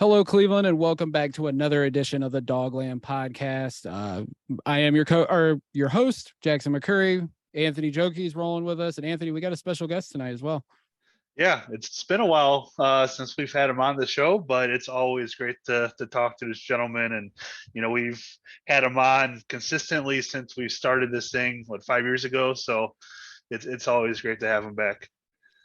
Hello, Cleveland, and welcome back to another edition of the DawgLand Podcast. I am your host, Jackson McCurry. Anthony Jokey's rolling with us, and Anthony, we got a special guest tonight as well. Yeah, it's been a while since we've had him on the show, but it's always great to talk to this gentleman. And we've had him on consistently since we started this thing 5 years ago. So it's always great to have him back.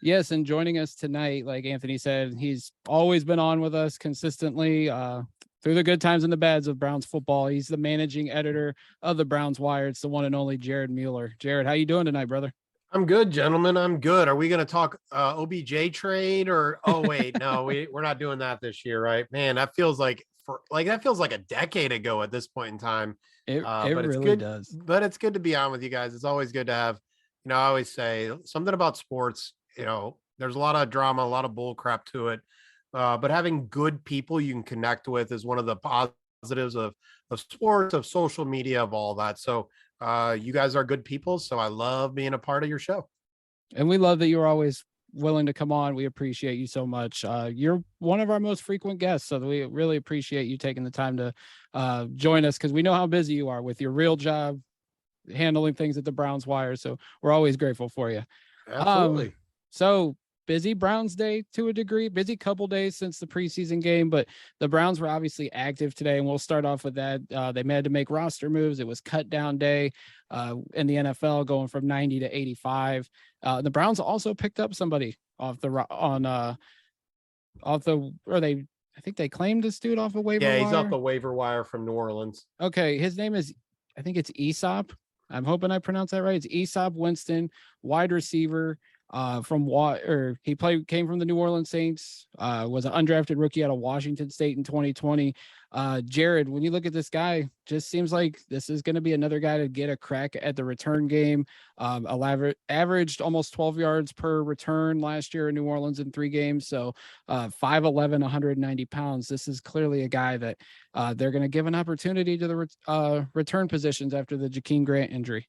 Yes, and joining us tonight, like Anthony said, he's always been on with us consistently through the good times and the bads of Browns football. He's the managing editor of the Browns Wire. It's the one and only Jared Mueller. Jared, how you doing tonight, brother? I'm good, gentlemen. I'm good. Are we going to talk OBJ trade or? Oh wait, no, we're not doing that this year, right? Man, that feels like a decade ago at this point in time. It really good, does. But it's good to be on with you guys. It's always good to have. I always say something about sports. There's a lot of drama, a lot of bull crap to it. But having good people you can connect with is one of the positives of sports, of social media, of all that. So you guys are good people. So I love being a part of your show. And we love that you're always willing to come on. We appreciate you so much. You're one of our most frequent guests. So we really appreciate you taking the time to join us because we know how busy you are with your real job, handling things at the Browns Wire. So we're always grateful for you. Absolutely. So busy Browns day to a degree, busy couple days since the preseason game, but the Browns were obviously active today, and we'll start off with that. They had to make roster moves. It was cut down day in the NFL, going from 90 to 85. The Browns also picked up somebody I think they claimed this dude off a waiver wire. Yeah, he's off the waiver wire from New Orleans. Okay, his name is, I think it's Aesop. I'm hoping I pronounced that right. It's Aesop Winston, wide receiver. Came from the New Orleans Saints, was an undrafted rookie out of Washington State in 2020. Jared, when you look at this guy, just seems like this is going to be another guy to get a crack at the return game. Averaged almost 12 yards per return last year in New Orleans in 3 games. So 5'11", 190 pounds. This is clearly a guy that they're going to give an opportunity to the return positions after the Jakeem Grant injury.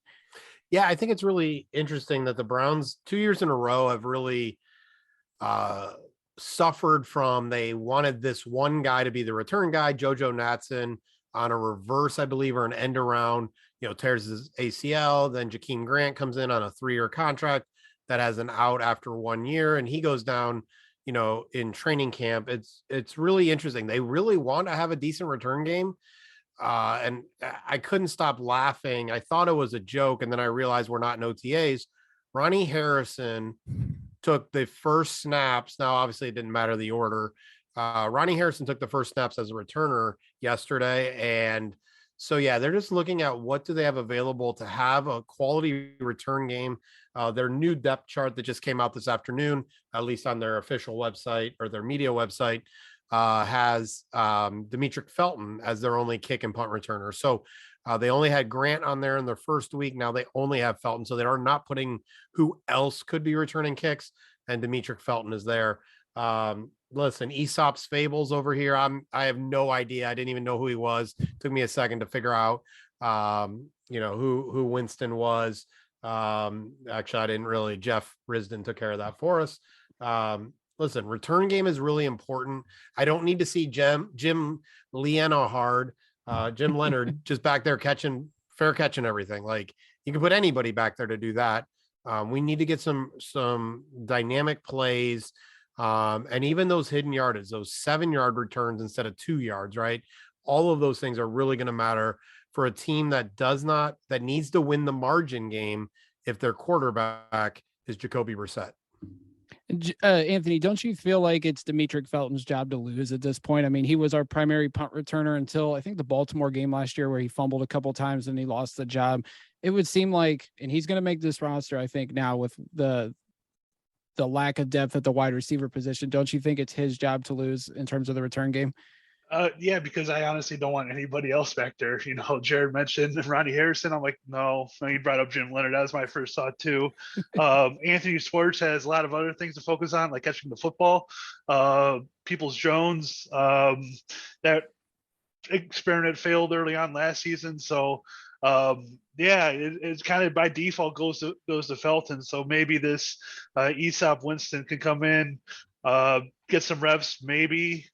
Yeah, I think it's really interesting that the Browns 2 years in a row have really suffered from, they wanted this one guy to be the return guy, JoJo Natson, on a reverse, I believe, or an end around, tears his ACL. Then Jakeem Grant comes in on a 3-year contract that has an out after 1 year, and he goes down, in training camp. It's really interesting. They really want to have a decent return game. And I couldn't stop laughing. I thought it was a joke, and then I realized we're not in OTAs. Ronnie Harrison took the first snaps. Now, obviously, it didn't matter the order. Ronnie Harrison took the first snaps as a returner yesterday. And so, yeah, they're just looking at what do they have available to have a quality return game. Their new depth chart that just came out this afternoon, at least on their official website or their media website, has Demetric Felton as their only kick and punt returner. So they only had Grant on there in their first week. Now they only have Felton. So they are not putting who else could be returning kicks, and Demetric Felton is there. Listen, Aesop's Fables over here. I have no idea. I didn't even know who he was. Took me a second to figure out, who Winston was. Actually, I didn't really. Jeff Risdon took care of that for us. Listen, return game is really important. I don't need to see Jim Leonard, Jim Leonard, just back there fair catching everything. Like, you can put anybody back there to do that. We need to get some dynamic plays, and even those hidden yardage, those 7-yard returns instead of 2 yards, right? All of those things are really going to matter for a team that needs to win the margin game if their quarterback is Jacoby Brissett. Anthony, don't you feel like it's Demetric Felton's job to lose at this point? I mean, he was our primary punt returner until I think the Baltimore game last year where he fumbled a couple times and he lost the job. It would seem like, and he's going to make this roster, I think, now with the lack of depth at the wide receiver position. Don't you think it's his job to lose in terms of the return game? Yeah, because I honestly don't want anybody else back there. Jared mentioned Ronnie Harrison. I'm like, no. He brought up Jim Leonard. That was my first thought too. Anthony Schwartz has a lot of other things to focus on, like catching the football. Peoples-Jones, that experiment failed early on last season. So, it's kind of by default goes to Felton. So maybe this Aesop Winston can come in, get some reps, maybe.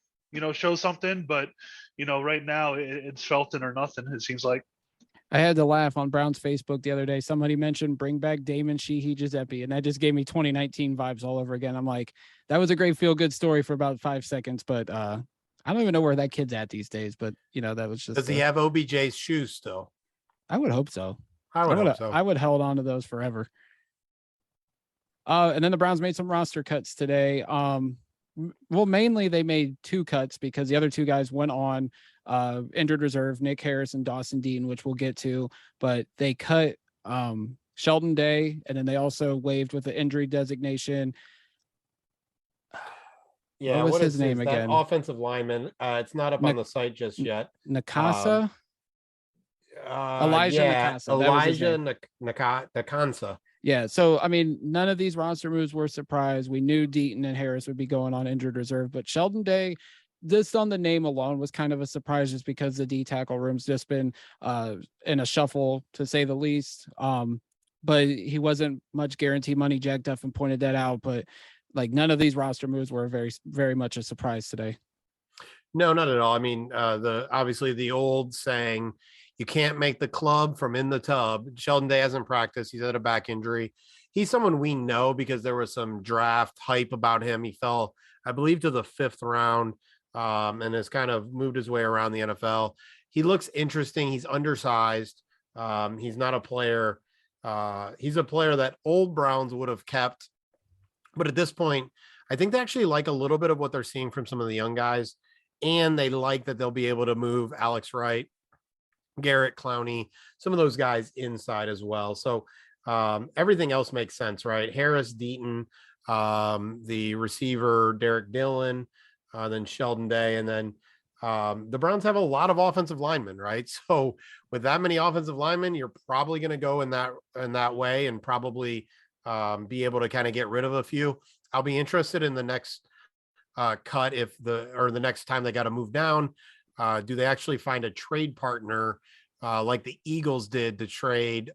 show something. But, right now it's Shelton or nothing, it seems like. I had to laugh on Brown's Facebook the other day. Somebody mentioned bring back Damon Sheehy Giuseppe, and that just gave me 2019 vibes all over again. I'm like, that was a great feel-good story for about 5 seconds, but I don't even know where that kid's at these days. But that was just. Does he have OBJ's shoes still? I would hope so. I would hope so. I would held on to those forever. And then the Browns made some roster cuts today. Well, mainly they made 2 cuts because the other 2 guys went on injured reserve, Nick Harris and Dawson Dean, which we'll get to, but they cut Sheldon Day, and then they also waived with the injury designation. Yeah, what was his name again? Offensive lineman. It's not up on the site just yet. Nakasa? Elijah Nakasa. Elijah Nakansa. Yeah, so I mean, none of these roster moves were a surprise. We knew Deaton and Harris would be going on injured reserve, but Sheldon Day, just on the name alone, was kind of a surprise just because the D tackle room's just been in a shuffle, to say the least. But he wasn't much guarantee money. Jack Duffin pointed that out, but like none of these roster moves were very, very much a surprise today. No, not at all. I mean, obviously the old saying, you can't make the club from in the tub. Sheldon Day hasn't practiced. He's had a back injury. He's someone we know because there was some draft hype about him. He fell, I believe, to the 5th round and has kind of moved his way around the NFL. He looks interesting. He's undersized. He's not a player. He's a player that old Browns would have kept. But at this point, I think they actually like a little bit of what they're seeing from some of the young guys. And they like that they'll be able to move Alex Wright, Garrett Clowney, some of those guys inside as well. So everything else makes sense, right? Harris, Deaton, the receiver, Derek Dillon, then Sheldon Day. And then the Browns have a lot of offensive linemen, right? So with that many offensive linemen, you're probably going to go in that way and probably be able to kind of get rid of a few. I'll be interested in the next cut the next time they got to move down. Do they actually find a trade partner like the Eagles did to trade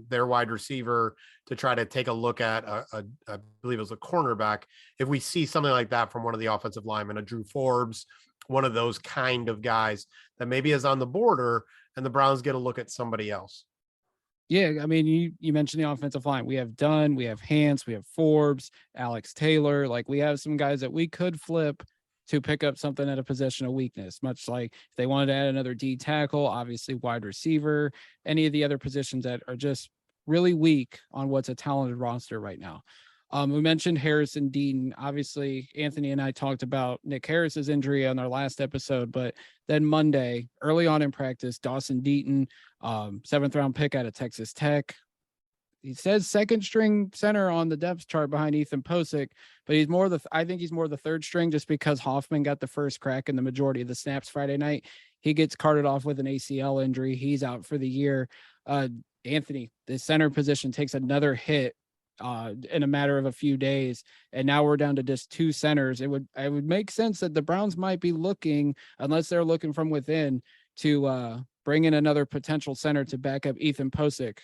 their wide receiver to try to take a look at I believe it was a cornerback? If we see something like that from one of the offensive linemen, a Drew Forbes, one of those kind of guys that maybe is on the border, and the Browns get a look at somebody else. Yeah, I mean, you mentioned the offensive line. We have Dunn, we have Hance, we have Forbes, Alex Taylor. Like, we have some guys that we could flip to pick up something at a position of weakness, much like if they wanted to add another D tackle, obviously wide receiver, any of the other positions that are just really weak on what's a talented roster right now. We mentioned Harris and Deaton. Obviously, Anthony and I talked about Nick Harris's injury on our last episode, but then Monday, early on in practice, Dawson Deaton, 7th round pick out of Texas Tech. He says 2nd string center on the depth chart behind Ethan Posick, but I think he's more the 3rd string just because Hoffman got the first crack in the majority of the snaps Friday night. He gets carted off with an ACL injury. He's out for the year. Anthony, the center position takes another hit in a matter of a few days, and now we're down to just 2 centers. It would make sense that the Browns might be looking, unless they're looking from within, to bring in another potential center to back up Ethan Posick.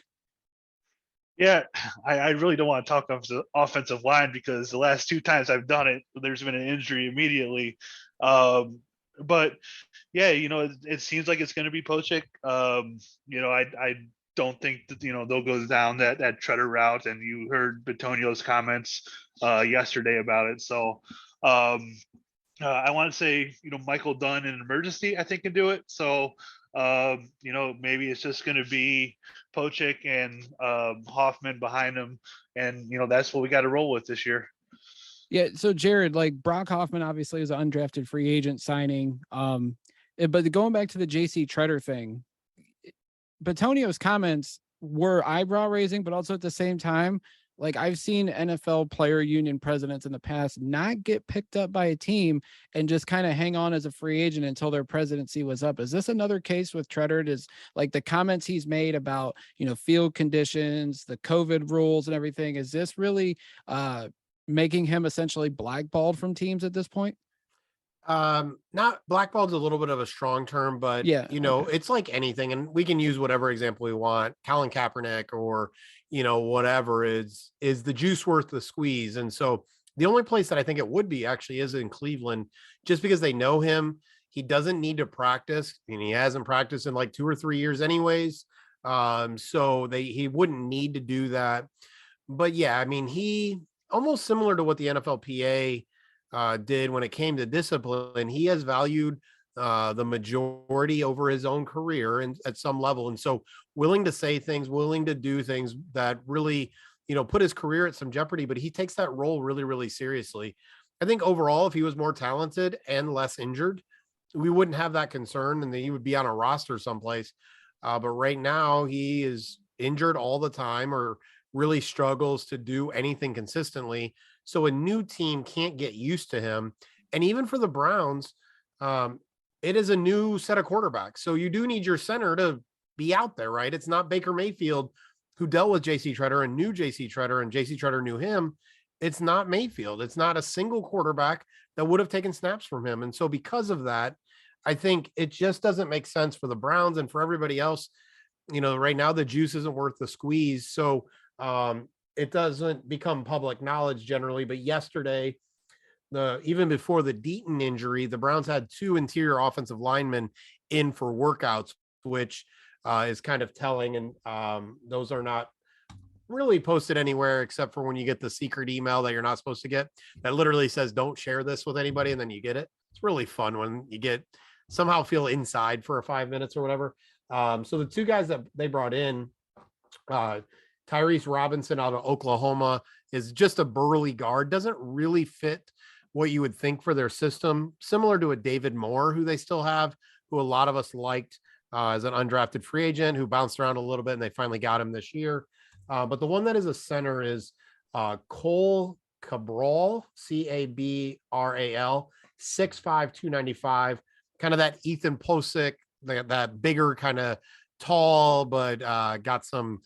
Yeah, I really don't want to talk offensive line because the last 2 times I've done it, there's been an injury immediately. But yeah, it seems like it's going to be Posick. I don't think that they'll go down that treader route, and you heard Bitonio's comments yesterday about it. So I want to say Michael Dunn in an emergency I think can do it. So maybe it's just going to be Posick and Hoffman behind him, and that's what we got to roll with this year. Yeah, so Jared, like, Brock Hoffman obviously is an undrafted free agent signing, but going back to the JC Treader thing, Bitonio's comments were eyebrow raising, but also at the same time, like, I've seen NFL player union presidents in the past not get picked up by a team and just kind of hang on as a free agent until their presidency was up. Is this another case with Treader? Is like the comments he's made about, field conditions, the COVID rules and everything, is this really making him essentially blackballed from teams at this point? Not blackballed is a little bit of a strong term, but yeah, it's like anything, and we can use whatever example we want. Colin Kaepernick or whatever, is the juice worth the squeeze? And so The only place that I think it would be actually is in Cleveland, just because they know him. He doesn't need to practice, and he hasn't practiced in like 2 or 3 years anyways. So he wouldn't need to do that. But yeah, I mean, he almost similar to what the NFLPA did when it came to discipline. He has valued the majority over his own career and at some level. And so willing to say things, willing to do things that really, put his career at some jeopardy, but he takes that role really, really seriously. I think overall, if he was more talented and less injured, we wouldn't have that concern and that he would be on a roster someplace. But right now he is injured all the time or really struggles to do anything consistently. So a new team can't get used to him. And even for the Browns, it is a new set of quarterbacks. So you do need your center to be out there, right? It's not Baker Mayfield who dealt with JC Treader and knew JC Treader and JC Treader knew him. It's not Mayfield. It's not a single quarterback that would have taken snaps from him. And so because of that, I think it just doesn't make sense for the Browns and for everybody else. Right now the juice isn't worth the squeeze. So it doesn't become public knowledge generally, but yesterday, even before the Deaton injury, the Browns had 2 interior offensive linemen in for workouts, which is kind of telling. And those are not really posted anywhere except for when you get the secret email that you're not supposed to get that literally says, don't share this with anybody. And then you get it. It's really fun when you somehow feel inside for 5 minutes or whatever. So the 2 guys that they brought in, Tyrese Robinson out of Oklahoma is just a burly guard, doesn't really fit what you would think for their system, similar to a David Moore, who they still have, who a lot of us liked as an undrafted free agent who bounced around a little bit and they finally got him this year. But the one that is a center is Cole Cabral, Cabral, 6'5", 295, kind of that Ethan Posick, that bigger kind of tall, but got some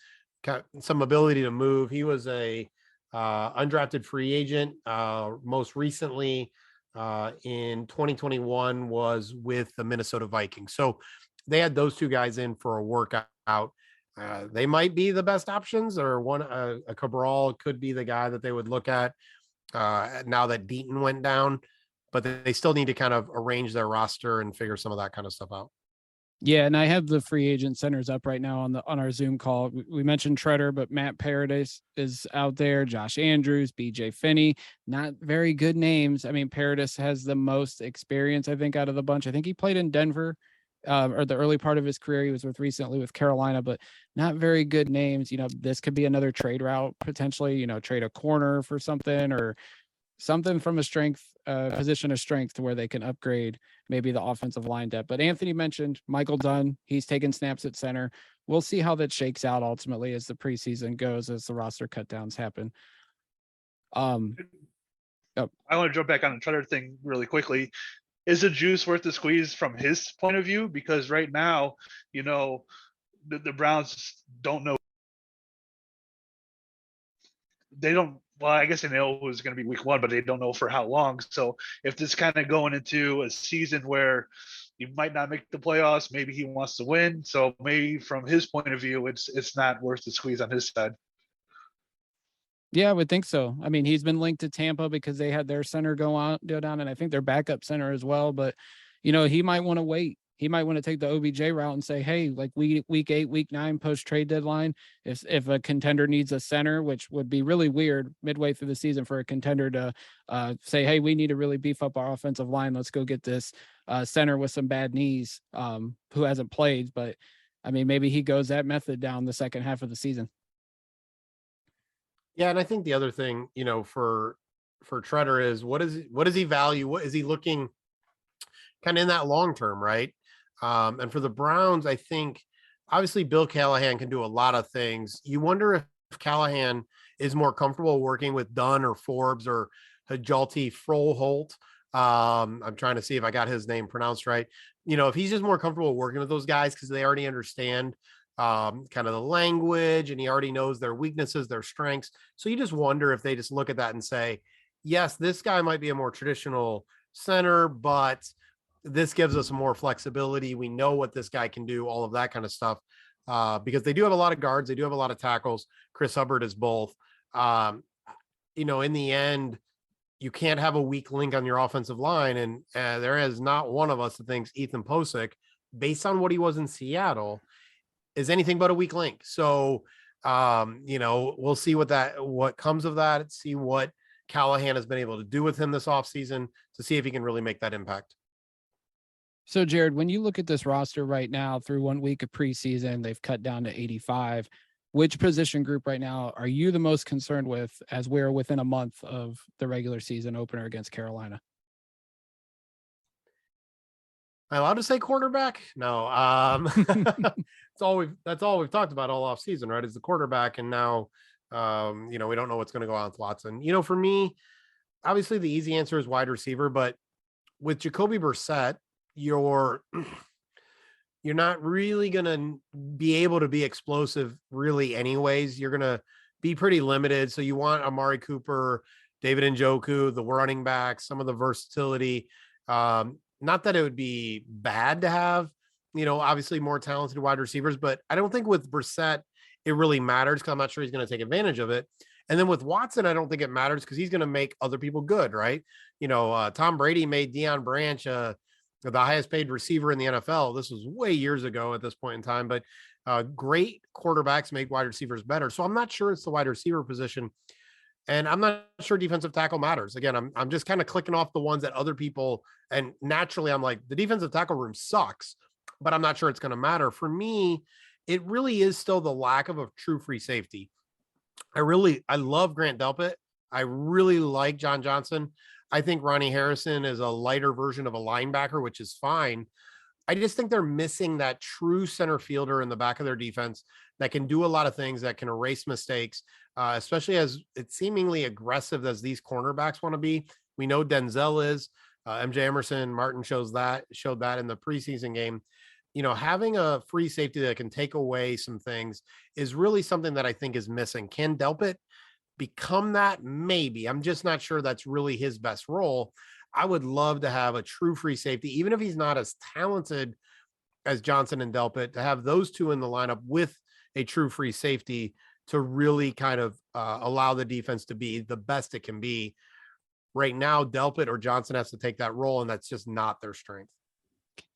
ability to move. He was a undrafted free agent. Most recently in 2021 was with the Minnesota Vikings. So they had those 2 guys in for a workout. They might be the best options, or a Cabral could be the guy that they would look at now that Deaton went down, but they still need to kind of arrange their roster and figure some of that kind of stuff out. Yeah, and I have the free agent centers up right now on our Zoom call. We mentioned Treader, but Matt Paradis is out there. Josh Andrews, BJ Finney, not very good names. I mean, Paradis has the most experience, I think, out of the bunch. I think he played in Denver or the early part of his career. He was recently with Carolina, but not very good names. This could be another trade route potentially. Trade a corner for something or something from a position of strength to where they can upgrade maybe the offensive line depth. But Anthony mentioned Michael Dunn. He's taking snaps at center. We'll see how that shakes out ultimately as the preseason goes, as the roster cut downs happen. I want to jump back on the Treader thing really quickly. Is the juice worth the squeeze from his point of view? Because right now, the Browns don't know. They don't. Well, I guess they know who's going to be week 1, but they don't know for how long. So if this kind of going into a season where you might not make the playoffs, maybe he wants to win. So maybe from his point of view, it's not worth the squeeze on his side. Yeah, I would think so. I mean, he's been linked to Tampa because they had their center go down, and I think their backup center as well. But, he might want to wait. He might want to take the OBJ route and say, hey, like week 8, week 9 post trade deadline, if a contender needs a center, which would be really weird midway through the season for a contender to say, hey, we need to really beef up our offensive line. Let's go get this center with some bad knees who hasn't played. But I mean, maybe he goes that method down the second half of the season. Yeah, and I think the other thing, for Treader is what does he value? What is he looking kind of in that long term, right? And for the Browns, I think obviously Bill Callahan can do a lot of things. You wonder if Callahan is more comfortable working with Dunn or Forbes or Hajalti Froholt. I'm trying to see if I got his name pronounced right. If he's just more comfortable working with those guys because they already understand kind of the language and he already knows their weaknesses, their strengths. So you just wonder if they just look at that and say, yes, this guy might be a more traditional center, but this gives us more flexibility. We know what this guy can do, all of that kind of stuff. Because they do have a lot of guards. They do have a lot of tackles. Chris Hubbard is both. In the end, you can't have a weak link on your offensive line. And there is not one of us that thinks Ethan Posick, based on what he was in Seattle, is anything but a weak link. So, we'll see what comes of that, see what Callahan has been able to do with him this offseason to see if he can really make that impact. So, Jared, when you look at this roster right now through 1 week of preseason, they've cut down to 85. Which position group right now are you the most concerned with as we're within a month of the regular season opener against Carolina? Am I allowed to say quarterback? No. That's all we've talked about all off season, right? Is the quarterback. And now, we don't know what's going to go on with Watson. For me, obviously the easy answer is wide receiver, but with Jacoby Brissett, you're not really going to be able to be explosive really anyways. You're going to be pretty limited. So you want Amari Cooper, David Njoku, the running backs, some of the versatility. Not that it would be bad to have, obviously more talented wide receivers, but I don't think with Brissett, it really matters because I'm not sure he's going to take advantage of it. And then with Watson, I don't think it matters because he's going to make other people good, right? Tom Brady made Deion Branch the highest paid receiver in the NFL. This was way years ago at this point in time, but great quarterbacks make wide receivers better. So I'm not sure it's the wide receiver position. And I'm not sure defensive tackle matters. Again, I'm just kind of clicking off the ones that other people, and naturally I'm like, the defensive tackle room sucks, but I'm not sure it's going to matter. For me, it really is still the lack of a true free safety. I love Grant Delpit. I really like John Johnson. I think Ronnie Harrison is a lighter version of a linebacker, which is fine. I just think they're missing that true center fielder in the back of their defense that can do a lot of things, that can erase mistakes, especially as it's seemingly aggressive as these cornerbacks want to be. We know Denzel is. MJ Emerson Martin showed that in the preseason game. Having a free safety that can take away some things is really something that I think is missing. Can Delpit become that? Maybe. I'm just not sure that's really his best role. I would love to have a true free safety, even if he's not as talented as Johnson and Delpit, to have those two in the lineup with a true free safety to really kind of allow the defense to be the best it can be. Right now, Delpit or Johnson has to take that role, and that's just not their strength.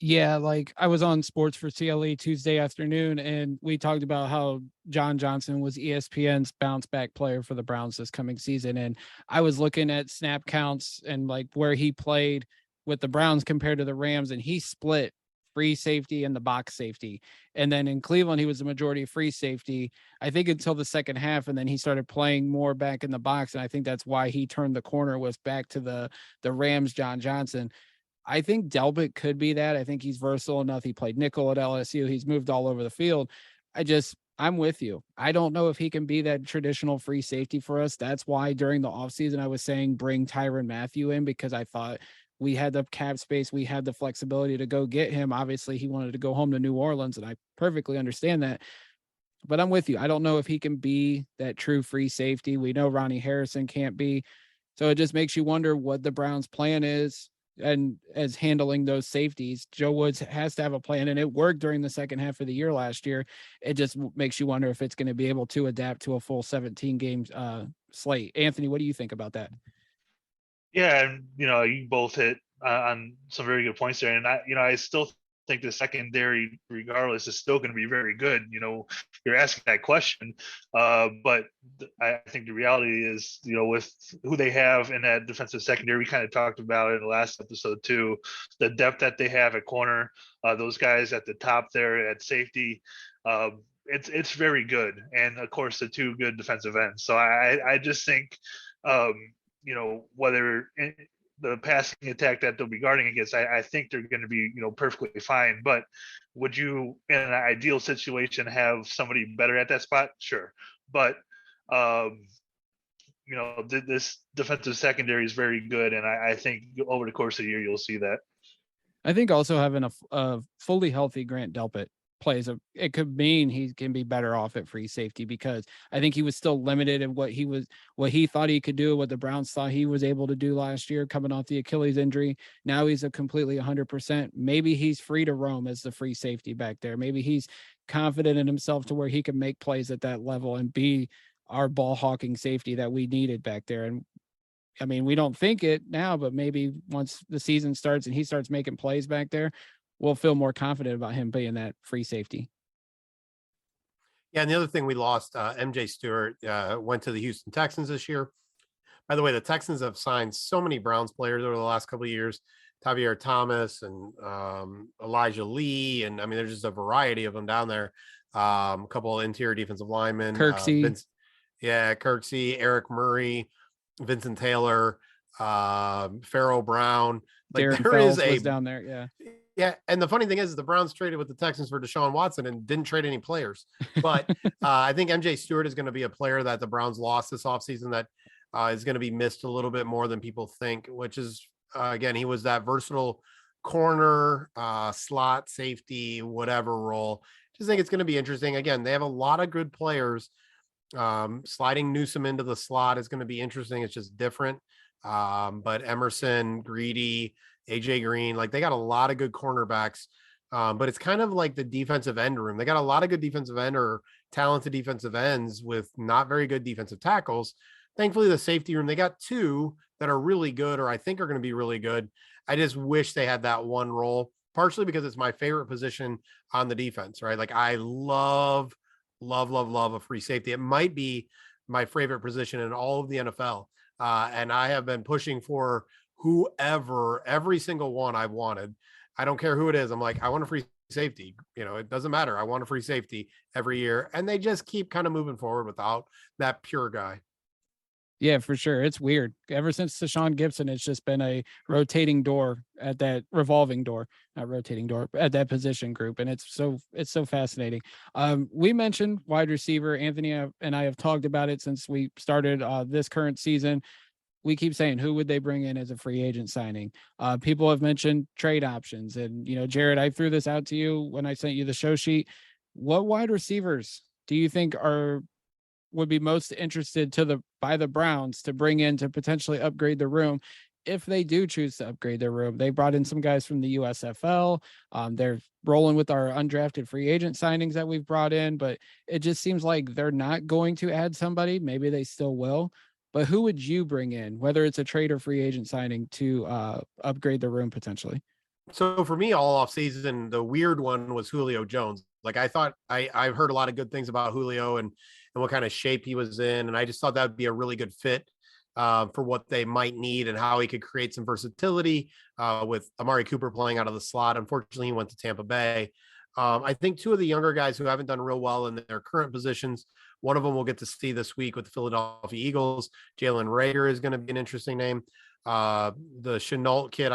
Yeah, like I was on Sports for CLE Tuesday afternoon, and we talked about how John Johnson was ESPN's bounce back player for the Browns this coming season. And I was looking at snap counts and like where he played with the Browns compared to the Rams, and he split free safety and the box safety. And then in Cleveland, he was the majority of free safety, I think, until the second half. And then he started playing more back in the box. And I think that's why he turned the corner, was back to the Rams, John Johnson. I think Delpit could be that. I think he's versatile enough. He played nickel at LSU. He's moved all over the field. I'm with you. I don't know if he can be that traditional free safety for us. That's why during the offseason, I was saying bring Tyrann Mathieu in, because I thought we had the cap space. We had the flexibility to go get him. Obviously, he wanted to go home to New Orleans, and I perfectly understand that. But I'm with you. I don't know if he can be that true free safety. We know Ronnie Harrison can't be. So it just makes you wonder what the Browns' plan is. And as handling those safeties, Joe Woods has to have a plan, and it worked during the second half of the year last year. It just makes you wonder if it's going to be able to adapt to a full 17 game slate. Anthony, what do you think about that? Yeah, and you both hit on some very good points there, and I still think the secondary, regardless, is still going to be very good. You're asking that question, but I think the reality is, with who they have in that defensive secondary, we kind of talked about it in the last episode too, the depth that they have at corner, those guys at the top there at safety, it's very good, and of course the two good defensive ends. So I just think, whether the passing attack that they'll be guarding against, I think they're going to be, perfectly fine. But would you, in an ideal situation, have somebody better at that spot? Sure. But, this defensive secondary is very good. And I think over the course of the year, you'll see that. I think also having a fully healthy Grant Delpit it could mean he can be better off at free safety, because I think he was still limited in what he thought he could do, what the Browns thought he was able to do last year coming off the Achilles injury. Now he's a completely 100%. Maybe he's free to roam as the free safety back there. Maybe he's confident in himself to where he can make plays at that level and be our ball hawking safety that we needed back there. And I mean, we don't think it now, but maybe once the season starts and he starts making plays back there, we'll feel more confident about him being that free safety. Yeah, and the other thing we lost, MJ Stewart went to the Houston Texans this year. By the way, the Texans have signed so many Browns players over the last couple of years. Tavier Thomas and Elijah Lee. And I mean, there's just a variety of them down there. A couple of interior defensive linemen. Kirksey. Kirksey, Eric Murray, Vincent Taylor, Pharaoh Brown. Like Darren there Fells is was down there. Yeah. Yeah, and the funny thing is the Browns traded with the Texans for Deshaun Watson and didn't trade any players. But I think MJ Stewart is going to be a player that the Browns lost this offseason that is going to be missed a little bit more than people think, which is, again, he was that versatile corner, slot, safety, whatever role. Just think it's going to be interesting. Again, they have a lot of good players. Sliding Newsome into the slot is going to be interesting. It's just different. But Emerson, Greedy, AJ Green, like they got a lot of good cornerbacks. But it's kind of like the defensive end room. They got a lot of good defensive end or talented defensive ends with not very good defensive tackles. Thankfully, the safety room, they got two that are really good, or I think are going to be really good. I just wish they had that one role, partially because it's my favorite position on the defense, right? Like I love a free safety. It might be my favorite position in all of the NFL. And I have been pushing for whoever, every single one I've wanted. I don't care who it is. I'm like, I want a free safety. You know, it doesn't matter. I want a free safety every year. And they just keep kind of moving forward without that pure guy. Yeah, for sure. It's weird. Ever since Deshaun Gibson, it's just been a rotating door at that revolving door, not rotating door at that position group. And it's so fascinating. We mentioned wide receiver. Anthony and I have talked about it since we started this current season. We keep saying, who would they bring in as a free agent signing? People have mentioned trade options. And, you know, Jared, I threw this out to you when I sent you the show sheet. What wide receivers do you think would be most interested by the Browns to bring in to potentially upgrade the room if they do choose to upgrade their room? They brought in some guys from the USFL. They're rolling with our undrafted free agent signings that we've brought in, but it just seems like they're not going to add somebody. Maybe they still will, but who would you bring in, whether it's a trade or free agent signing, to upgrade the room potentially? So for me, all off season, the weird one was Julio Jones. Like I thought I've heard a lot of good things about Julio and what kind of shape he was in. And I just thought that would be a really good fit for what they might need and how he could create some versatility with Amari Cooper playing out of the slot. Unfortunately, he went to Tampa Bay. I think two of the younger guys who haven't done real well in their current positions, one of them we'll get to see this week with the Philadelphia Eagles. Jalen Reagor is going to be an interesting name. The Chenault kid,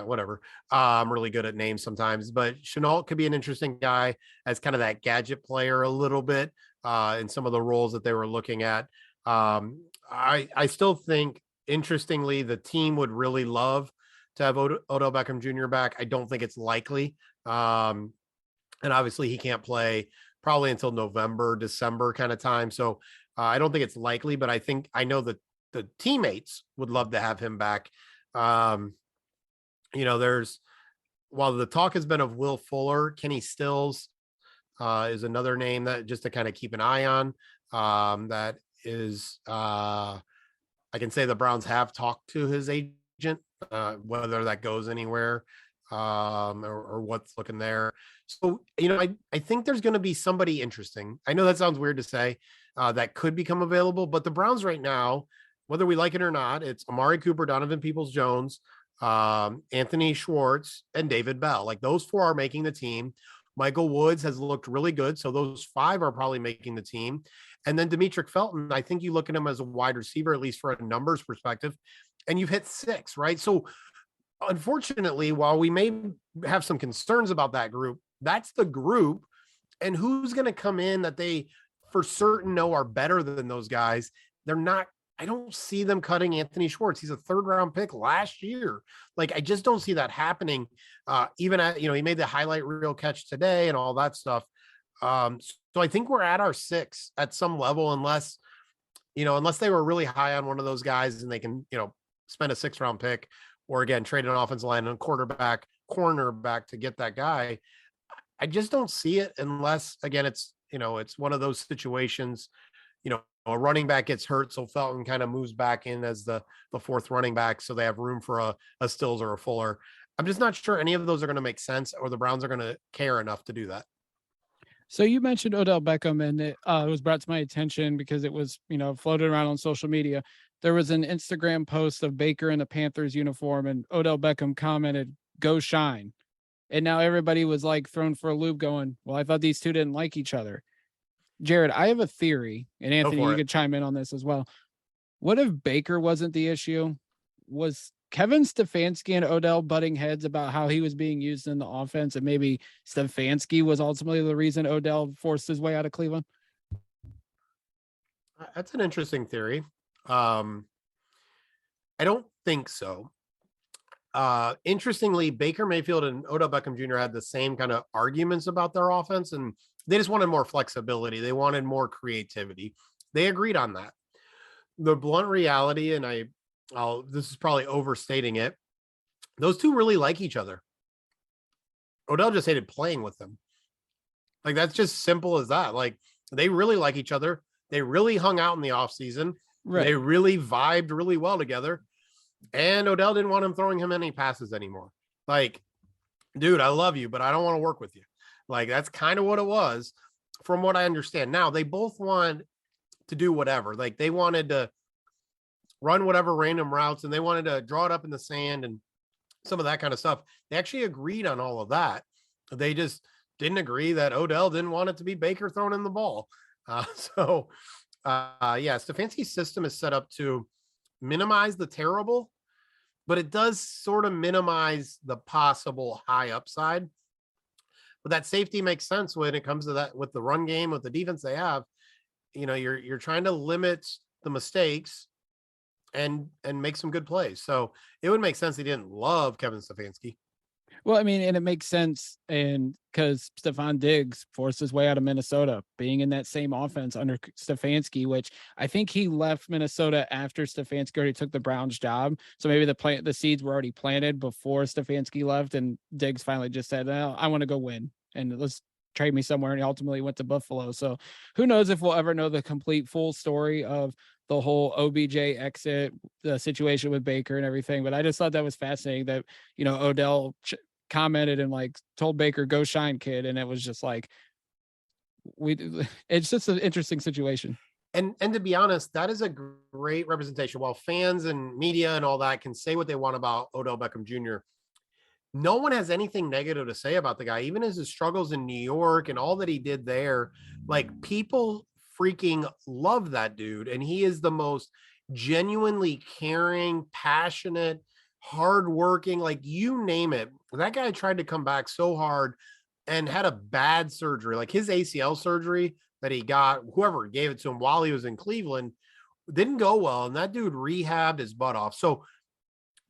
whatever. I'm really good at names sometimes, but Chenault could be an interesting guy as kind of that gadget player a little bit in some of the roles that they were looking at. I still think, interestingly, the team would really love to have Odell Beckham Jr. back. I don't think it's likely. And obviously he can't play probably until November, December kind of time. So I don't think it's likely, but I know that the teammates would love to have him back. You know, while the talk has been of Will Fuller, Kenny Stills is another name that just to kind of keep an eye on. That is, I can say the Browns have talked to his agent, whether that goes anywhere or what's looking there. So, you know, I think there's going to be somebody interesting. I know that sounds weird to say that could become available, but the Browns right now, whether we like it or not, it's Amari Cooper, Donovan Peoples-Jones, Anthony Schwartz, and David Bell. Like those four are making the team. Michael Woods has looked really good. So those five are probably making the team. And then Demetric Felton, I think you look at him as a wide receiver, at least for a numbers perspective, and you've hit six, right? So unfortunately, while we may have some concerns about that group, that's the group. And who's going to come in that they for certain know are better than those guys? They're not. I don't see them cutting Anthony Schwartz. He's a 3rd round pick last year. Like, I just don't see that happening. Even at, you know, he made the highlight reel catch today and all that stuff. So I think we're at our 6 at some level, unless they were really high on one of those guys and they can, you know, spend a 6th round pick or again, trade an offensive line and cornerback to get that guy. I just don't see it unless, again, it's, you know, it's one of those situations. a running back gets hurt, so Felton kind of moves back in as the fourth running back, so they have room for a Stills or a Fuller. I'm just not sure any of those are going to make sense, or the Browns are going to care enough to do that. So you mentioned Odell Beckham, and it was brought to my attention because it was, floated around on social media. There was an Instagram post of Baker in the Panthers uniform, and Odell Beckham commented, "Go shine." And now everybody was like thrown for a loop going, well, I thought these two didn't like each other. Jared, I have a theory, and Anthony, you could chime in on this as well. What if Baker wasn't the issue? Was Kevin Stefanski and Odell butting heads about how he was being used in the offense, and maybe Stefanski was ultimately the reason Odell forced his way out of Cleveland? That's an interesting theory. I don't think so. Interestingly, Baker Mayfield and Odell Beckham Jr. had the same kind of arguments about their offense, and they just wanted more flexibility. They wanted more creativity. They agreed on that. The blunt reality, and this is probably overstating it, those two really like each other. Odell just hated playing with them. Like, that's just simple as that. Like, they really like each other. They really hung out in the offseason. Right. They really vibed really well together. And Odell didn't want him throwing him any passes anymore. Like, dude, I love you, but I don't want to work with you. Like, that's kind of what it was from what I understand. Now, they both want to do whatever. Like, they wanted to run whatever random routes, and they wanted to draw it up in the sand and some of that kind of stuff. They actually agreed on all of that. They just didn't agree that Odell didn't want it to be Baker throwing in the ball. Stefanski's system is set up to minimize the terrible, but it does sort of minimize the possible high upside. But that safety makes sense when it comes to that with the run game, with the defense they have. You're trying to limit the mistakes and make some good plays. So it would make sense he didn't love Kevin Stefanski. Well, I mean, and it makes sense, and because Stephon Diggs forced his way out of Minnesota, being in that same offense under Stefanski, which I think he left Minnesota after Stefanski already took the Browns job. So maybe the seeds were already planted before Stefanski left, and Diggs finally just said, "Oh, I want to go win, and let's trade me somewhere." And he ultimately went to Buffalo. So who knows if we'll ever know the complete full story of the whole OBJ exit, the situation with Baker and everything. But I just thought that was fascinating that, Odell commented and like told Baker, "Go shine, kid." And it was just like, it's just an interesting situation. And to be honest, that is a great representation. While fans and media and all that can say what they want about Odell Beckham Jr., no one has anything negative to say about the guy, even as his struggles in New York and all that he did there. Like, people freaking love that dude. And he is the most genuinely caring, passionate, hardworking, like, you name it. That guy tried to come back so hard and had a bad surgery. Like, his ACL surgery that he got, whoever gave it to him while he was in Cleveland, didn't go well. And that dude rehabbed his butt off. So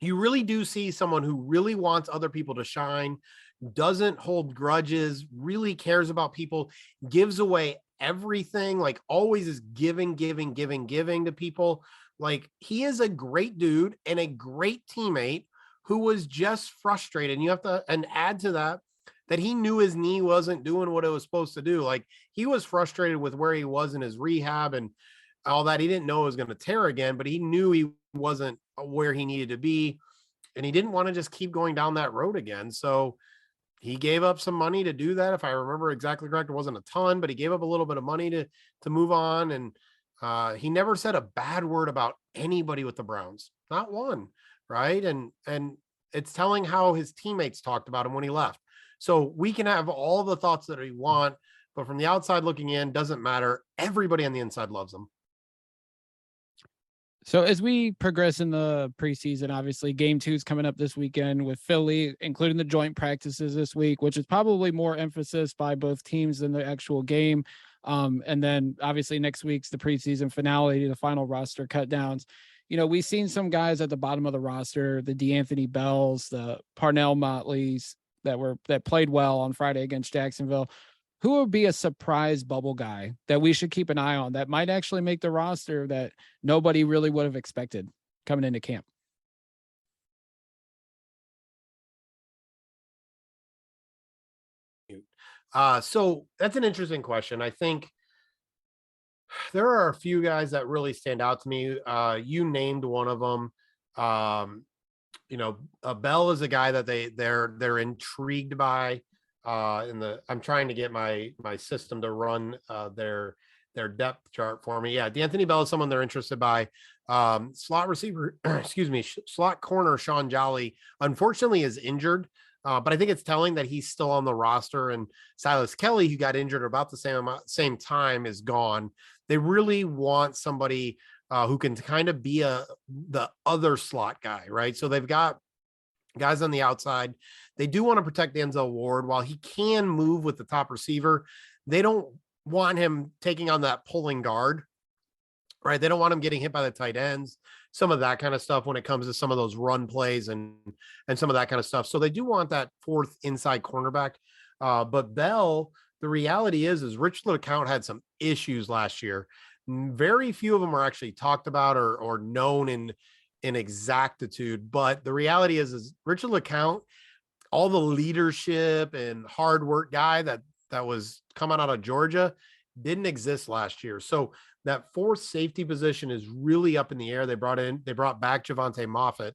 you really do see someone who really wants other people to shine, doesn't hold grudges, really cares about people, gives away everything, like always is giving to people. Like, he is a great dude and a great teammate who was just frustrated. And you have to add to that he knew his knee wasn't doing what it was supposed to do. Like, he was frustrated with where he was in his rehab and all that. He didn't know it was going to tear again, but he knew he wasn't where he needed to be. And he didn't want to just keep going down that road again. So he gave up some money to do that. If I remember exactly correct, it wasn't a ton, but he gave up a little bit of money to move on. And he never said a bad word about anybody with the Browns, not one. Right. And it's telling how his teammates talked about him when he left. So we can have all the thoughts that we want, but from the outside looking in, doesn't matter. Everybody on the inside loves him. So as we progress in the preseason, obviously game 2 is coming up this weekend with Philly, including the joint practices this week, which is probably more emphasis by both teams than the actual game. And then obviously next week's the preseason finale, the final roster cut downs. We've seen some guys at the bottom of the roster, the DeAnthony Bells, the Parnell Motleys that played well on Friday against Jacksonville. Who would be a surprise bubble guy that we should keep an eye on that might actually make the roster that nobody really would have expected coming into camp? So that's an interesting question. I think there are a few guys that really stand out to me. You named one of them. Bell is a guy that they're intrigued by. I'm trying to get my system to run their depth chart for me. Yeah, D'Anthony Bell is someone they're interested by. Slot receiver, slot corner Sean Jolly, unfortunately, is injured. But I think it's telling that he's still on the roster, and Silas Kelly, who got injured about the same time, is gone. They really want somebody who can kind of be the other slot guy, right? So they've got guys on the outside. They do want to protect Denzel Ward. While he can move with the top receiver, they don't want him taking on that pulling guard, right? They don't want him getting hit by the tight ends, some of that kind of stuff when it comes to some of those run plays and some of that kind of stuff. So they do want that fourth inside cornerback. But Bell, the reality is Richard LeCounte had some issues last year. Very few of them are actually talked about or known in exactitude. But the reality is Richard LeCounte, all the leadership and hard work guy that was coming out of Georgia didn't exist last year. So that fourth safety position is really up in the air. They brought back Javonte Moffett.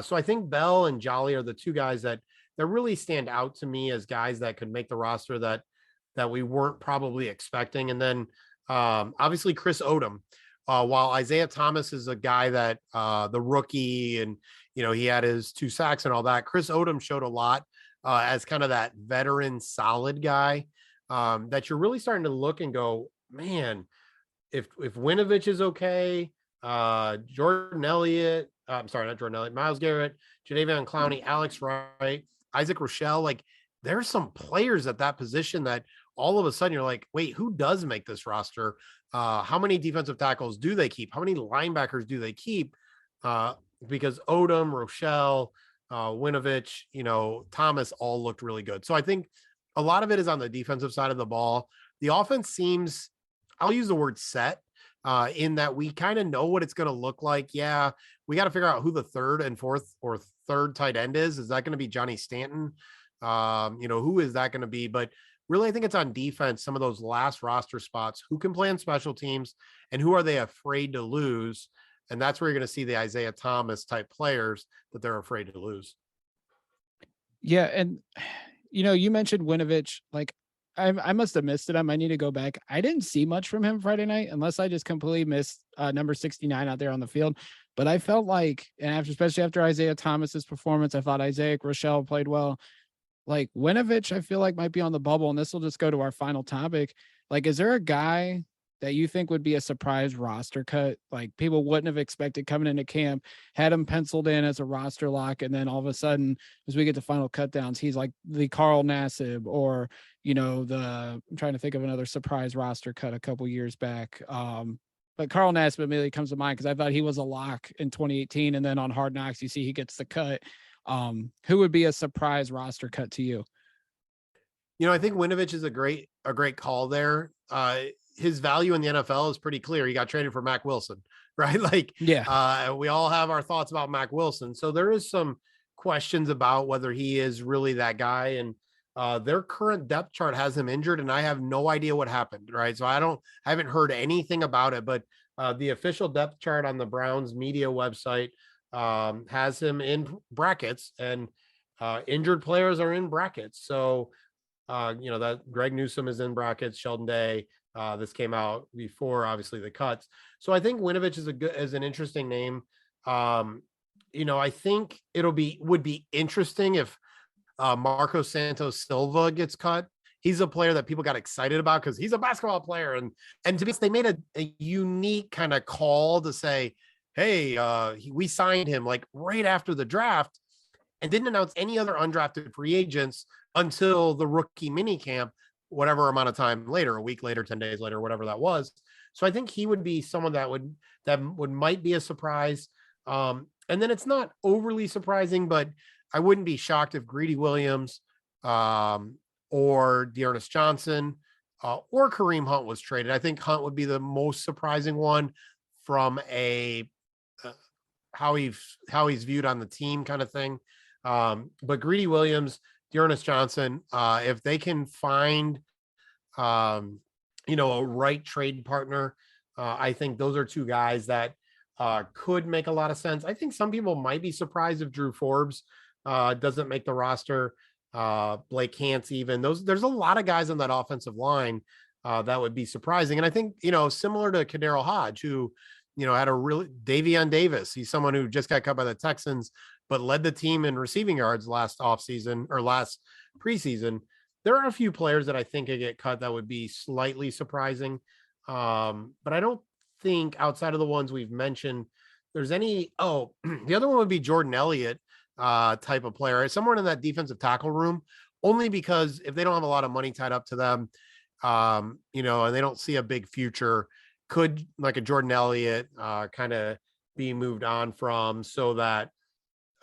So I think Bell and Jolly are the two guys that really stand out to me as guys that could make the roster that we weren't probably expecting. And then obviously Chris Odom, while Isaiah Thomas is a guy that the rookie and, he had his 2 sacks and all that, Chris Odom showed a lot as kind of that veteran solid guy that you're really starting to look and go, man, if Winovich is okay, Jordan Elliott, I'm sorry, not Jordan Elliott, Myles Garrett, Jadeveon Clowney, Alex Wright, Isaac Rochelle, like there's some players at that position that all of a sudden you're like, wait, who does make this roster? How many defensive tackles do they keep? How many linebackers do they keep? Because Odom, Rochelle, Winovich, Thomas all looked really good. So I think a lot of it is on the defensive side of the ball. The offense seems, I'll use the word set, in that we kind of know what it's going to look like. Yeah, we got to figure out who the third and fourth or third tight end is. Is that going to be Johnny Stanton? Who is that going to be? But really, I think it's on defense, some of those last roster spots, who can play on special teams and who are they afraid to lose? And that's where you're going to see the Isaiah Thomas type players that they're afraid to lose. Yeah. And, you mentioned Winovich, like I must have missed it. I might need to go back. I didn't see much from him Friday night, unless I just completely missed number 69 out there on the field. But I felt like, and especially after Isaiah Thomas's performance, I thought Isaac Rochelle played well. Like Winovich, I feel like might be on the bubble, and this will just go to our final topic. Like, is there a guy that you think would be a surprise roster cut? Like people wouldn't have expected coming into camp, had him penciled in as a roster lock, and then all of a sudden, as we get to final cut downs, he's like the Carl Nassib or, I'm trying to think of another surprise roster cut a couple years back. But Carl Nassib immediately comes to mind because I thought he was a lock in 2018. And then on Hard Knocks, you see he gets the cut. Who would be a surprise roster cut to you? I think Winovich is a great call there. His value in the NFL is pretty clear. He got traded for Mac Wilson, right? Like, yeah, we all have our thoughts about Mac Wilson. So there is some questions about whether he is really that guy. And their current depth chart has him injured, and I have no idea what happened, right? So I haven't heard anything about it, but the official depth chart on the Browns media website has him in brackets, and injured players are in brackets. So, that Greg Newsome is in brackets, Sheldon Day. This came out before, obviously, the cuts. So I think Winovich is an interesting name. I think would be interesting if Marco Santos Silva gets cut. He's a player that people got excited about because he's a basketball player. And to be honest, they made a unique kind of call to say, hey, we signed him like right after the draft and didn't announce any other undrafted free agents until the rookie mini camp, whatever amount of time later, a week later, 10 days later, whatever that was. So I think he would be someone that might be a surprise. And then it's not overly surprising, but I wouldn't be shocked if Greedy Williams or Dearness Johnson or Kareem Hunt was traded. I think Hunt would be the most surprising one from a how he's viewed on the team kind of thing. But Greedy Williams, Dearness Johnson, if they can find, a right trade partner I think those are two guys that could make a lot of sense. I think some people might be surprised if Drew Forbes doesn't make the roster. Blake Hance, even there's a lot of guys on that offensive line that would be surprising. And I think, similar to Kadero Hodge, who, had a really Davion Davis. He's someone who just got cut by the Texans, but led the team in receiving yards last offseason or last preseason. There are a few players that I think could get cut that would be slightly surprising. But I don't think outside of the ones we've mentioned, there's any. Oh, the other one would be Jordan Elliott type of player, somewhere in that defensive tackle room, only because if they don't have a lot of money tied up to them, and they don't see a big future, could like a Jordan Elliott kind of be moved on from so that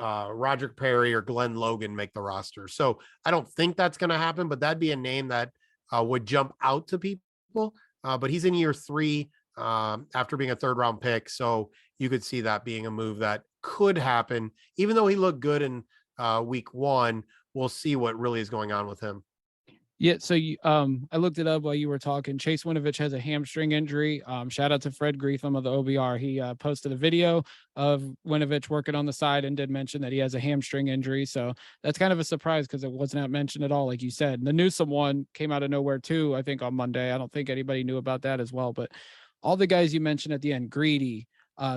Roderick Perry or Glenn Logan make the roster. So I don't think that's going to happen, but that'd be a name that would jump out to people. But he's in year 3 after being a 3rd round pick. So you could see that being a move that could happen, even though he looked good in week 1. We'll see what really is going on with him. Yeah, so I looked it up while you were talking. Chase Winovich has a hamstring injury. Shout out to Fred Greetham of the OBR. He posted a video of Winovich working on the side and did mention that he has a hamstring injury. So that's kind of a surprise because it wasn't mentioned at all, like you said. And the Newsome one came out of nowhere too, I think on Monday. I don't think anybody knew about that as well. But all the guys you mentioned at the end, Greedy,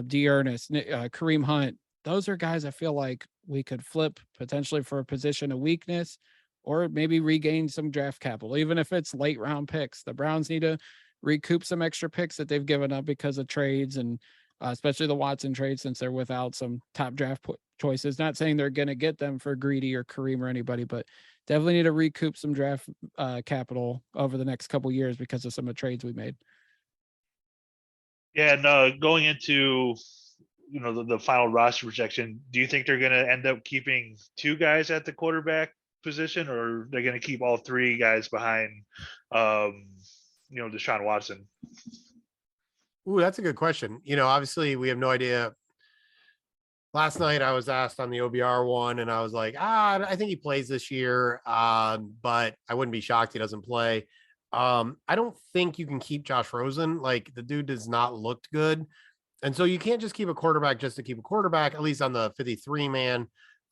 D'Ernest, Kareem Hunt, those are guys I feel like we could flip potentially for a position of weakness, or maybe regain some draft capital, even if it's late round picks. The Browns need to recoup some extra picks that they've given up because of trades, and especially the Watson trade, since they're without some top draft choices. Not saying they're going to get them for Greedy or Kareem or anybody, but definitely need to recoup some draft capital over the next couple years because of some of the trades we made. Yeah, and going into the final roster projection, do you think they're going to end up keeping 2 guys at the quarterback position, or they're going to keep all 3 guys behind Deshaun Watson? Ooh, that's a good question. Obviously we have no idea. Last night I was asked on the OBR one and I was like, I think he plays this year. But I wouldn't be shocked he doesn't play. I don't think you can keep Josh Rosen. Like, the dude does not look good. And so you can't just keep a quarterback just to keep a quarterback, at least on the 53 man.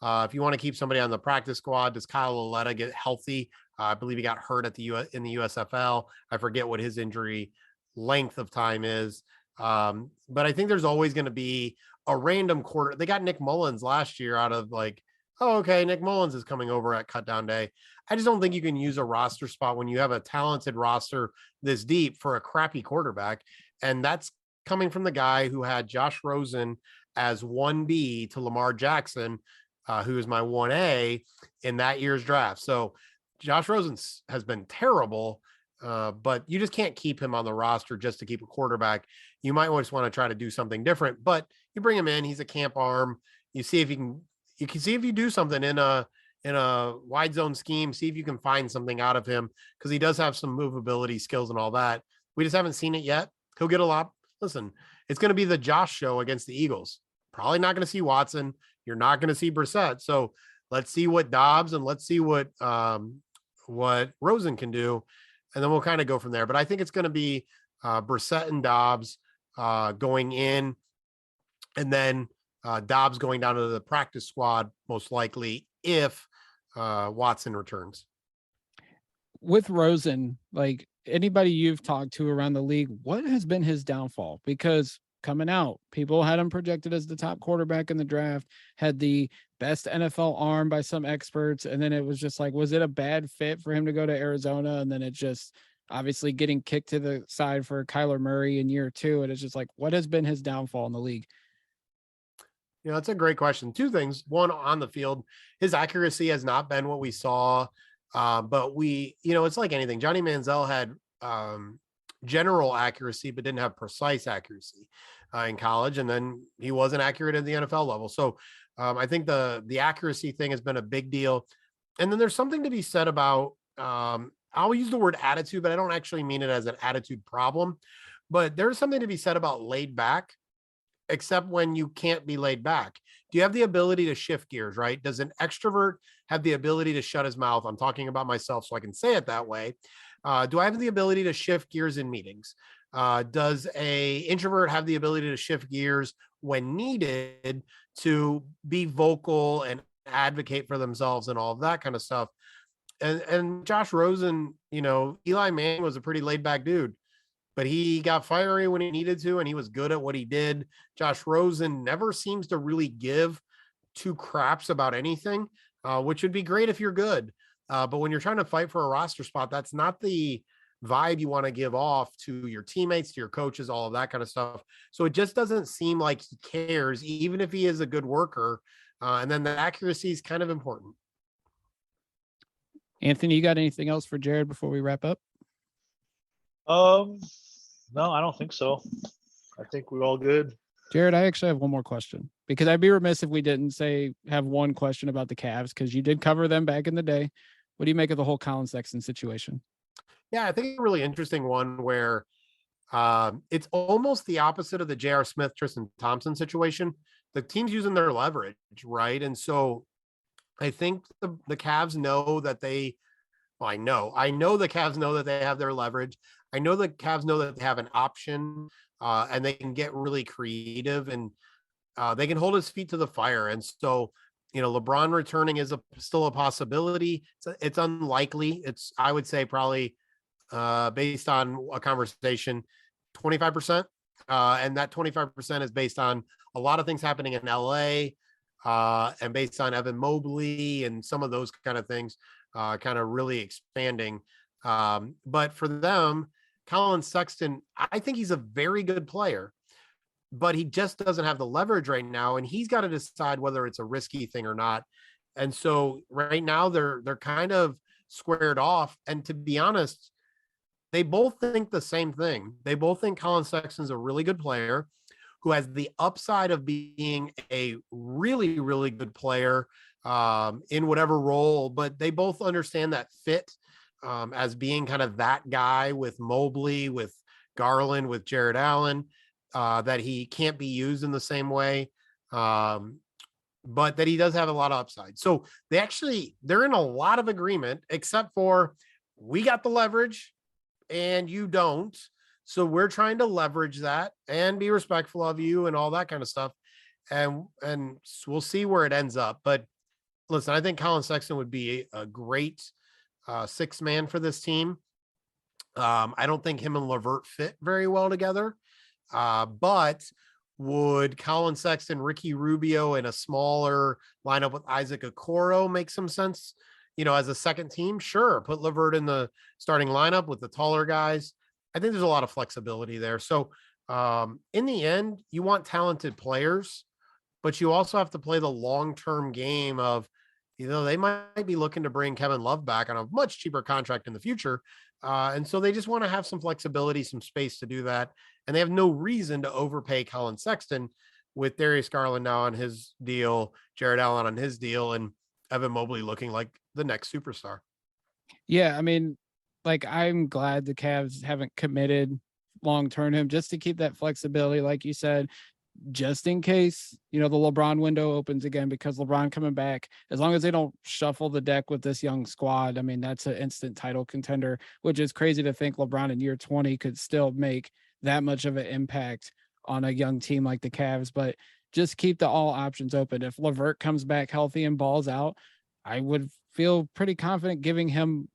If you want to keep somebody on the practice squad, does Kyle Lauletta get healthy? I believe he got hurt at in the USFL. I forget what his injury length of time is. But I think there's always going to be a random quarter. They got Nick Mullins last year out of like, oh, okay, Nick Mullins is coming over at cutdown day. I just don't think you can use a roster spot when you have a talented roster this deep for a crappy quarterback. And that's coming from the guy who had Josh Rosen as 1B to Lamar Jackson, who is my 1A in that year's draft. So Josh Rosen has been terrible, but you just can't keep him on the roster just to keep a quarterback. You might just want to try to do something different, but you bring him in, he's a camp arm. You see if you can see if you do something in a wide zone scheme, see if you can find something out of him, because he does have some movability skills and all that. We just haven't seen it yet. He'll get a lot. Listen, it's going to be the Josh show against the Eagles. Probably not going to see Watson. You're not going to see Brissett. So let's see what Dobbs and let's see what Rosen can do. And then we'll kind of go from there. But I think it's going to be Brissett and Dobbs going in, and then Dobbs going down to the practice squad, most likely, if Watson returns. With Rosen, like, anybody you've talked to around the league, what has been his downfall? Because coming out, people had him projected as the top quarterback in the draft, had the best NFL arm by some experts. And then it was just like, was it a bad fit for him to go to Arizona? And then it just obviously getting kicked to the side for Kyler Murray in year 2. And it's just like, what has been his downfall in the league? That's a great question. 2 things. One, on the field, his accuracy has not been what we saw. But it's like anything. Johnny Manziel had general accuracy, but didn't have precise accuracy in college. And then he wasn't accurate at the NFL level. So I think the accuracy thing has been a big deal. And then there's something to be said about, I'll use the word attitude, but I don't actually mean it as an attitude problem. But there's something to be said about laid back, except when you can't be laid back. Do you have the ability to shift gears, right? Does an extrovert have the ability to shut his mouth? I'm talking about myself, so I can say it that way. Do I have the ability to shift gears in meetings? Does a introvert have the ability to shift gears when needed to be vocal and advocate for themselves and all of that kind of stuff? And Josh Rosen, Eli Manning was a pretty laid back dude, but he got fiery when he needed to, and he was good at what he did. Josh Rosen never seems to really give two craps about anything, which would be great if you're good. But when you're trying to fight for a roster spot, that's not the vibe you want to give off to your teammates, to your coaches, all of that kind of stuff. So it just doesn't seem like he cares, even if he is a good worker. And then the accuracy is kind of important. Anthony, you got anything else for Jared before we wrap up? No, I don't think so. I think we're all good. Jared, I actually have one more question, because I'd be remiss if we didn't have one question about the Cavs, because you did cover them back in the day. What do you make of the whole Colin Sexton situation? Yeah, I think it's a really interesting one where it's almost the opposite of the J.R. Smith, Tristan Thompson situation. The team's using their leverage, right? And so I think the Cavs know that I know the Cavs know that they have their leverage. I know the Cavs know that they have an option, and they can get really creative, and they can hold his feet to the fire. And so, LeBron returning is still a possibility. It's unlikely. I would say probably based on a conversation, 25%. And that 25% is based on a lot of things happening in LA, and based on Evan Mobley and some of those kind of things, kind of really expanding. But for them, Colin Sexton, I think he's a very good player, but he just doesn't have the leverage right now, and he's got to decide whether it's a risky thing or not. And so right now they're kind of squared off. And to be honest, they both think the same thing. They both think Colin Sexton's a really good player who has the upside of being a really, really good player in whatever role, but they both understand that fit as being kind of that guy with Mobley, with Garland, with Jared Allen, that he can't be used in the same way, but that he does have a lot of upside. So they're in a lot of agreement, except for we got the leverage and you don't. So we're trying to leverage that and be respectful of you and all that kind of stuff. And we'll see where it ends up. But listen, I think Colin Sexton would be a great sixth man for this team. I don't think him and LeVert fit very well together. But would Colin Sexton, Ricky Rubio, and a smaller lineup with Isaac Okoro make some sense? As a second team, sure. Put LeVert in the starting lineup with the taller guys. I think there's a lot of flexibility there. So in the end, you want talented players, but you also have to play the long-term game of, they might be looking to bring Kevin Love back on a much cheaper contract in the future. And so they just want to have some flexibility, some space to do that. And they have no reason to overpay Colin Sexton with Darius Garland now on his deal, Jared Allen on his deal, and Evan Mobley looking like the next superstar. Yeah, I mean, I'm glad the Cavs haven't committed long-term him, just to keep that flexibility, like you said, just in case, the LeBron window opens again, because LeBron coming back, as long as they don't shuffle the deck with this young squad, I mean, that's an instant title contender, which is crazy to think LeBron in year 20 could still make that much of an impact on a young team like the Cavs. But just keep all options open. If LeVert comes back healthy and balls out, I would feel pretty confident giving him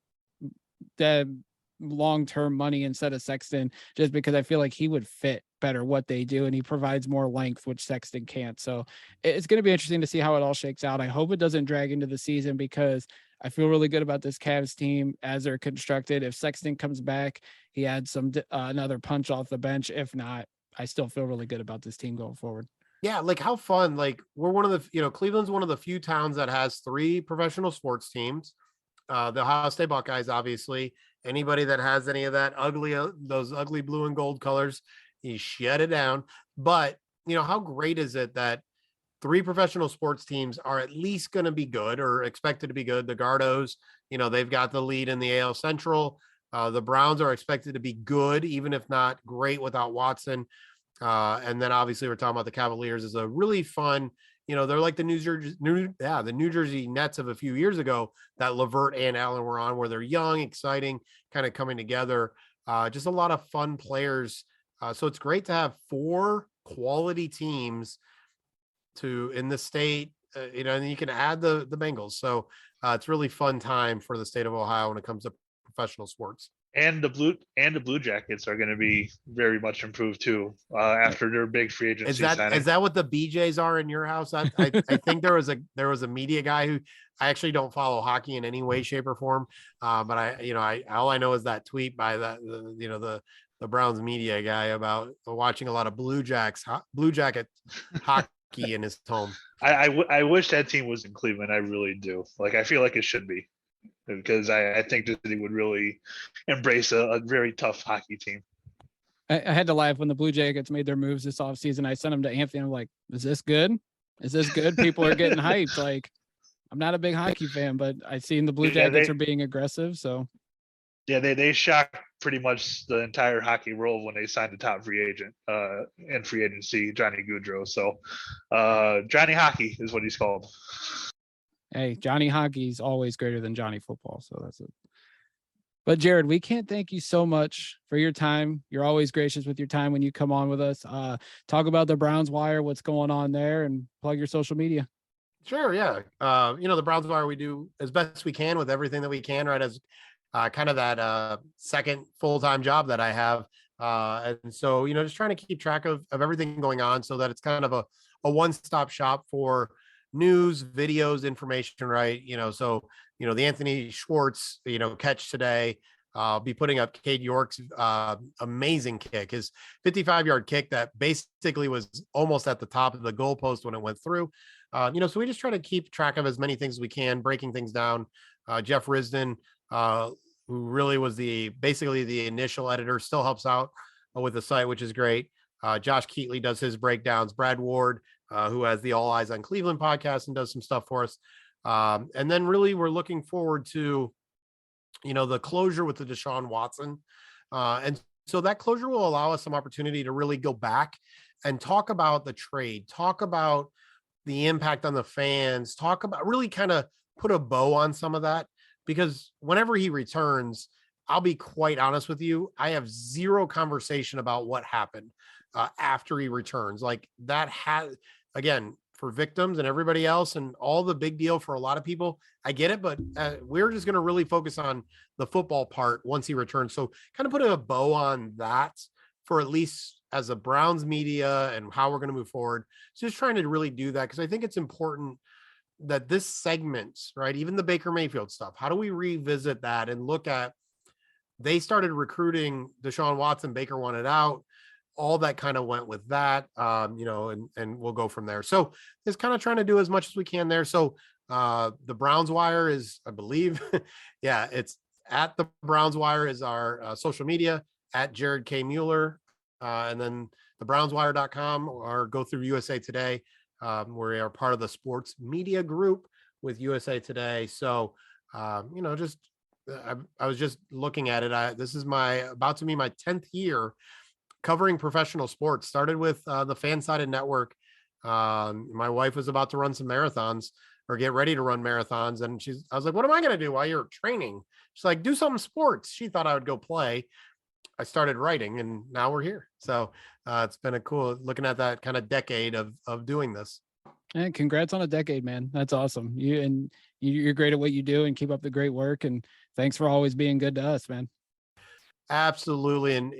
the long-term money instead of Sexton, just because I feel like he would fit better what they do, and he provides more length, which Sexton can't. So it's going to be interesting to see how it all shakes out. I hope it doesn't drag into the season, because I feel really good about this Cavs team as they're constructed. If Sexton comes back, he adds another punch off the bench. If not, I still feel really good about this team going forward. Yeah, how fun. We're one of the, Cleveland's one of the few towns that has 3 professional sports teams. The Ohio State Buckeyes, obviously. Anybody that has any of that those ugly blue and gold colors, you shut it down. But, how great is it that 3 professional sports teams are at least going to be good, or expected to be good? The Gardos, they've got the lead in the AL Central. The Browns are expected to be good, even if not great without Watson. And then obviously we're talking about the Cavaliers is a really fun, they're like the New Jersey Nets of a few years ago that LeVert and Allen were on, where they're young, exciting, kind of coming together. just a lot of fun players. So it's great to have 4 quality teams in the state, and you can add the Bengals. So it's really fun time for the state of Ohio when it comes to professional sports. And the Blue Jackets are going to be very much improved too after their big free agency signing. Is that what the BJs are in your house? I think there was a media guy who, I actually don't follow hockey in any way, shape, or form. But all I know is that tweet by the Browns media guy about watching a lot of Blue Jacket hockey in his home. I wish that team was in Cleveland. I really do. Like, I feel like it should be, because I think that they would really embrace a very tough hockey team. I had to laugh when the Blue Jackets made their moves this offseason. I sent them to Anthony. I'm like, is this good? Is this good? People are getting hyped. Like, I'm not a big hockey fan, but I seen the Blue Jackets are being aggressive. So yeah, they shocked pretty much the entire hockey world when they signed the top free agent in free agency, Johnny Gaudreau. So Johnny Hockey is what he's called. Hey, Johnny Hockey's always greater than Johnny Football. So that's it. But Jared, we can't thank you so much for your time. You're always gracious with your time when you come on with us. Talk about the Browns Wire, what's going on there, and plug your social media. Sure. Yeah. The Browns Wire, we do as best we can with everything that we can, right? As kind of that second full-time job that I have. And so, just trying to keep track of everything going on so that it's kind of a one-stop shop for news, videos, information, right? So, the Anthony Schwartz, catch today, I'll be putting up Cade York's amazing kick, his 55-yard kick that basically was almost at the top of the goalpost when it went through. So we just try to keep track of as many things as we can, breaking things down. Jeff Risden, who really was basically the initial editor, still helps out with the site, which is great. Josh Keatley does his breakdowns. Brad Ward, who has the All Eyes on Cleveland podcast and does some stuff for us. And then really we're looking forward to, the closure with the Deshaun Watson. And so that closure will allow us some opportunity to really go back and talk about the trade, talk about the impact on the fans, talk about really kind of put a bow on some of that, because whenever he returns, I'll be quite honest with you, I have zero conversation about what happened after he returns. Like that again, for victims and everybody else and all the big deal for a lot of people, I get it, but we're just going to really focus on the football part once he returns. So kind of putting a bow on that for at least as a Browns media and how we're going to move forward. So just trying to really do that, because I think it's important that this segment, right, even the Baker Mayfield stuff, how do we revisit that and look at, they started recruiting Deshaun Watson, Baker wanted out, all that kind of went with that, and we'll go from there. So just kind of trying to do as much as we can there. So the Browns Wire is, I believe, it's at the Browns Wire is our social media, at Jared K. Mueller, and then thebrownswire.com, or go through USA Today. We are part of the sports media group with USA Today. So, I was just looking at it. This is about to be my 10th year covering professional sports. Started with the Fan-Sided Network. My wife was about to run some marathons or get ready to run marathons. And I was like, what am I going to do while you're training? She's like, do something sports. She thought I would go play. I started writing, and now we're here. So it's been a cool looking at that kind of decade of doing this. And congrats on a decade, man. That's awesome. You're great at what you do, and keep up the great work. And thanks for always being good to us, man. Absolutely. And,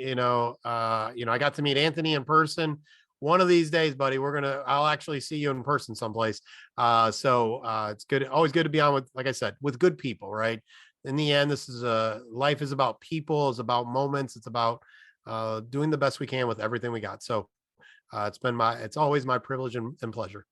I got to meet Anthony in person. One of these days, buddy, I'll actually see you in person someplace. So it's good. Always good to be on with, like I said, with good people, right? In the end, life is about people, it's about moments. It's about doing the best we can with everything we got. So it's always my privilege and pleasure.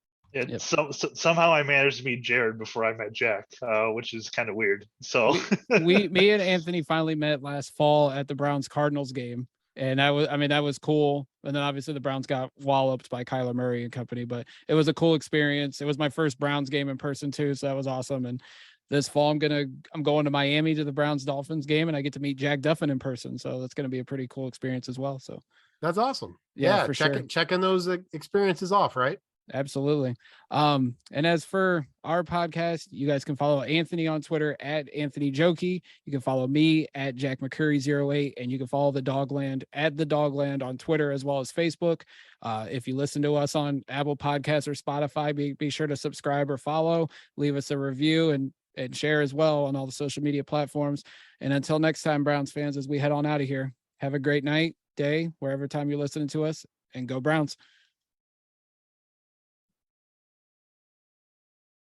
So somehow I managed to meet Jared before I met Jack, which is kind of weird. So me and Anthony finally met last fall at the Browns Cardinals game. And that was cool. And then obviously the Browns got walloped by Kyler Murray and company, but it was a cool experience. It was my first Browns game in person too. So that was awesome. And this fall, I'm going to Miami to the Browns Dolphins game, and I get to meet Jack Duffin in person. So that's going to be a pretty cool experience as well. So that's awesome. Yeah, for sure. Checking those experiences off, right? Absolutely. And as for our podcast, you guys can follow Anthony on Twitter at Anthony Jokey. You can follow me at Jack McCurry08, and you can follow the DawgLand at the DawgLand on Twitter as well as Facebook. If you listen to us on Apple Podcasts or Spotify, be sure to subscribe or follow, leave us a review and share as well on all the social media platforms. And until next time, Browns fans, as we head on out of here, have a great night, day, wherever time you're listening to us, and go Browns.